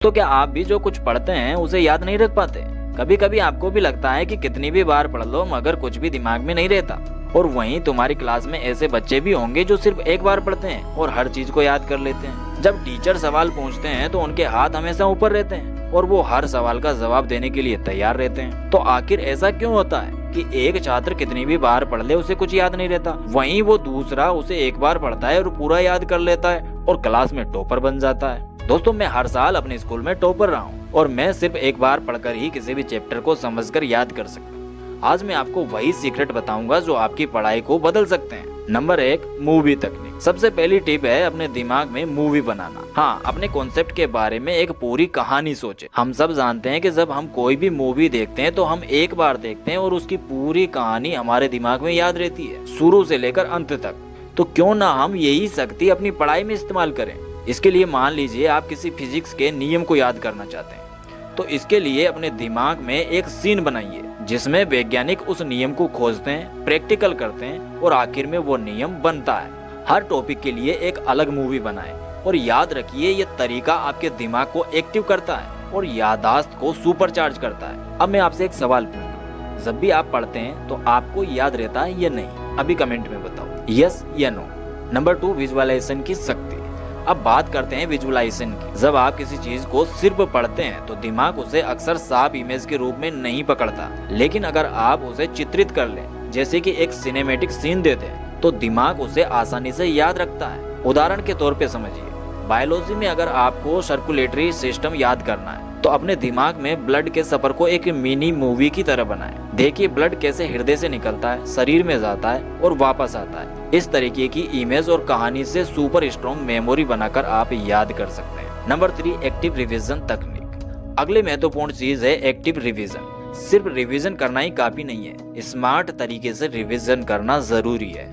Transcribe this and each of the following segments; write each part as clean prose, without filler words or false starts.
तो क्या आप भी जो कुछ पढ़ते हैं उसे याद नहीं रख पाते? कभी कभी आपको भी लगता है कि कितनी भी बार पढ़ लो मगर कुछ भी दिमाग में नहीं रहता। और वहीं तुम्हारी क्लास में ऐसे बच्चे भी होंगे जो सिर्फ एक बार पढ़ते हैं और हर चीज को याद कर लेते हैं। जब टीचर सवाल पूछते हैं तो उनके हाथ हमेशा ऊपर रहते हैं और वो हर सवाल का जवाब देने के लिए तैयार रहते हैं। तो आखिर ऐसा क्यों होता है कि एक छात्र कितनी भी बार पढ़ ले उसे कुछ याद नहीं रहता, वहीं वो दूसरा उसे एक बार पढ़ता है और पूरा याद कर लेता है और क्लास में टॉपर बन जाता है? दोस्तों, मैं हर साल अपने स्कूल में टॉपर रहा हूँ और मैं सिर्फ एक बार पढ़कर ही किसी भी चैप्टर को समझकर याद कर सकता हूँ। आज मैं आपको वही सीक्रेट बताऊंगा जो आपकी पढ़ाई को बदल सकते हैं। नंबर 1, मूवी तकनीक। सबसे पहली टिप है अपने दिमाग में मूवी बनाना। हाँ, अपने कॉन्सेप्ट के बारे में एक पूरी कहानी सोचे। हम सब जानते हैं कि जब हम कोई भी मूवी देखते हैं तो हम एक बार देखते हैं और उसकी पूरी कहानी हमारे दिमाग में याद रहती है, शुरू से लेकर अंत तक। तो क्यों ना हम यही शक्ति अपनी पढ़ाई में इस्तेमाल करें। इसके लिए मान लीजिए आप किसी फिजिक्स के नियम को याद करना चाहते हैं, तो इसके लिए अपने दिमाग में एक सीन बनाइए जिसमें वैज्ञानिक उस नियम को खोजते हैं, प्रैक्टिकल करते हैं और आखिर में वो नियम बनता है। हर टॉपिक के लिए एक अलग मूवी बनाएं और याद रखिए ये तरीका आपके दिमाग को एक्टिव करता है और याददाश्त को सुपरचार्ज करता है। अब मैं आपसे एक सवाल पूछूंगा, जब भी आप पढ़ते हैं तो आपको याद रहता है या नहीं? अभी कमेंट में बताओ, यस या नो। नंबर 2, विजुअलाइजेशन की शक्ति। अब बात करते हैं विजुअलाइजेशन की। जब आप किसी चीज को सिर्फ पढ़ते हैं तो दिमाग उसे अक्सर साफ इमेज के रूप में नहीं पकड़ता, लेकिन अगर आप उसे चित्रित कर लें, जैसे कि एक सिनेमैटिक सीन देते हैं, तो दिमाग उसे आसानी से याद रखता है। उदाहरण के तौर पे समझिए, बायोलॉजी में अगर आपको सर्कुलेटरी सिस्टम याद करना है तो अपने दिमाग में ब्लड के सफर को एक मिनी मूवी की तरह बनाएं। देखिए ब्लड कैसे हृदय से निकलता है, शरीर में जाता है और वापस आता है। इस तरीके की इमेज और कहानी से सुपर स्ट्रॉन्ग मेमोरी बनाकर आप याद कर सकते हैं। नंबर 3, एक्टिव रिवीजन तकनीक। अगली महत्वपूर्ण चीज है एक्टिव रिवीजन। सिर्फ रिवीजन करना ही काफी नहीं है, स्मार्ट तरीके से रिवीजन करना जरूरी है।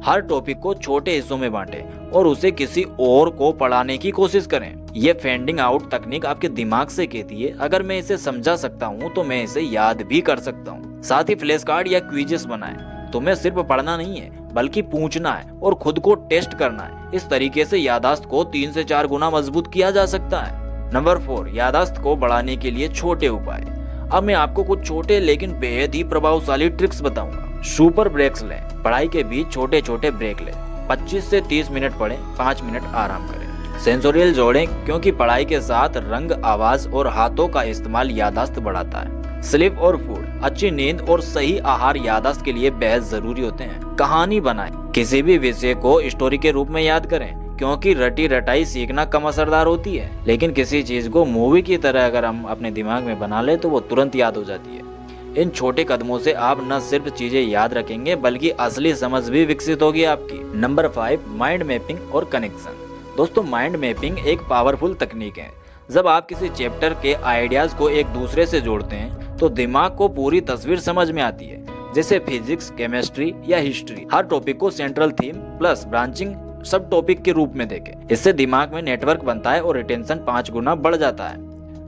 हर टॉपिक को छोटे हिस्सों में बांटें और उसे किसी और को पढ़ाने की कोशिश करें। ये फैंडिंग आउट तकनीक आपके दिमाग से कहती है, अगर मैं इसे समझा सकता हूँ तो मैं इसे याद भी कर सकता हूँ। साथ ही फ्लैश कार्ड या क्विजेस बनाएं। तुम्हें सिर्फ पढ़ना नहीं है बल्कि पूछना है और खुद को टेस्ट करना है। इस तरीके से याददाश्त को 3 से 4 गुना मजबूत किया जा सकता है। नंबर 4, याददाश्त को बढ़ाने के लिए छोटे उपाय। अब मैं आपको कुछ छोटे लेकिन बेहद ही प्रभावशाली ट्रिक्स बताऊंगा। सुपर ब्रेक्स लें। पढ़ाई के बीच छोटे छोटे ब्रेक लें। 25 से 30 मिनट पढ़ें, 5 मिनट आराम करें। सेंसोरियल जोड़ें, क्योंकि पढ़ाई के साथ रंग, आवाज और हाथों का इस्तेमाल याददाश्त बढ़ाता है। स्लीप और फूड। अच्छी नींद और सही आहार याददाश्त के लिए बेहद जरूरी होते हैं। कहानी बनाएं। किसी भी विषय को स्टोरी के रूप में याद करें, क्योंकि रटी रटाई सीखना कम असरदार होती है, लेकिन किसी चीज को मूवी की तरह अगर हम अपने दिमाग में बना ले तो वो तुरंत याद हो जाती है। इन छोटे कदमों से आप न सिर्फ चीजें याद रखेंगे बल्कि असली समझ भी विकसित होगी आपकी। नंबर 5, माइंड मैपिंग और कनेक्शन। दोस्तों, माइंड मैपिंग एक पावरफुल तकनीक है। जब आप किसी चैप्टर के आइडियाज को एक दूसरे से जोड़ते हैं तो दिमाग को पूरी तस्वीर समझ में आती है। जैसे फिजिक्स, केमिस्ट्री या हिस्ट्री, हर टॉपिक को सेंट्रल थीम प्लस ब्रांचिंग सब टॉपिक के रूप में देखें। इससे दिमाग में नेटवर्क बनता है और रिटेंशन 5 गुना बढ़ जाता है।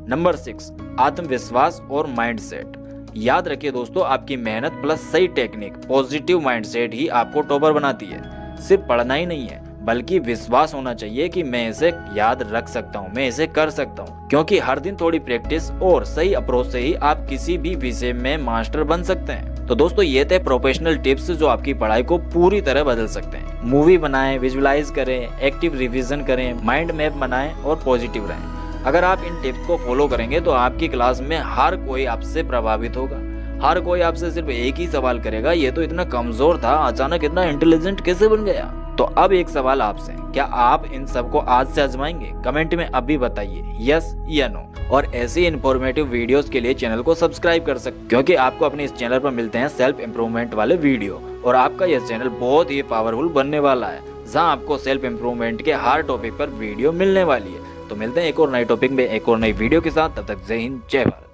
नंबर 6, आत्मविश्वास और माइंडसेट। याद रखिए दोस्तों, आपकी मेहनत प्लस सही टेक्निक, पॉजिटिव माइंडसेट ही आपको टॉपर बनाती है। सिर्फ पढ़ना ही नहीं है बल्कि विश्वास होना चाहिए कि मैं इसे याद रख सकता हूँ, मैं इसे कर सकता हूँ। क्योंकि हर दिन थोड़ी प्रैक्टिस और सही अप्रोच से ही आप किसी भी विषय में मास्टर बन सकते हैं। तो दोस्तों, ये थे प्रोफेशनल टिप्स जो आपकी पढ़ाई को पूरी तरह बदल सकते हैं। मूवी बनाएं, विजुअलाइज करें, एक्टिव रिवीजन करें, माइंड मैप बनाएं और पॉजिटिव रहें। अगर आप इन टिप्स को फॉलो करेंगे तो आपकी क्लास में हर कोई आपसे प्रभावित होगा। हर कोई आपसे सिर्फ एक ही सवाल करेगा, ये तो इतना कमजोर था, अचानक इतना इंटेलिजेंट कैसे बन गया? तो अब एक सवाल आपसे, क्या आप इन सबको आज से आजमाएंगे? कमेंट में अभी बताइए, यस या नो। और ऐसी इन्फॉर्मेटिव वीडियोस के लिए चैनल को सब्सक्राइब कर सकते, क्योंकि आपको अपने इस चैनल पर मिलते हैं सेल्फ इम्प्रूवमेंट वाले वीडियो। और आपका यह चैनल बहुत ही पावरफुल बनने वाला है, जहाँ आपको सेल्फ इम्प्रूवमेंट के हर टॉपिक पर वीडियो मिलने वाली है। तो मिलते हैं एक और नए टॉपिक में एक और नई वीडियो के साथ। तब तक जय हिंद, जय भारत।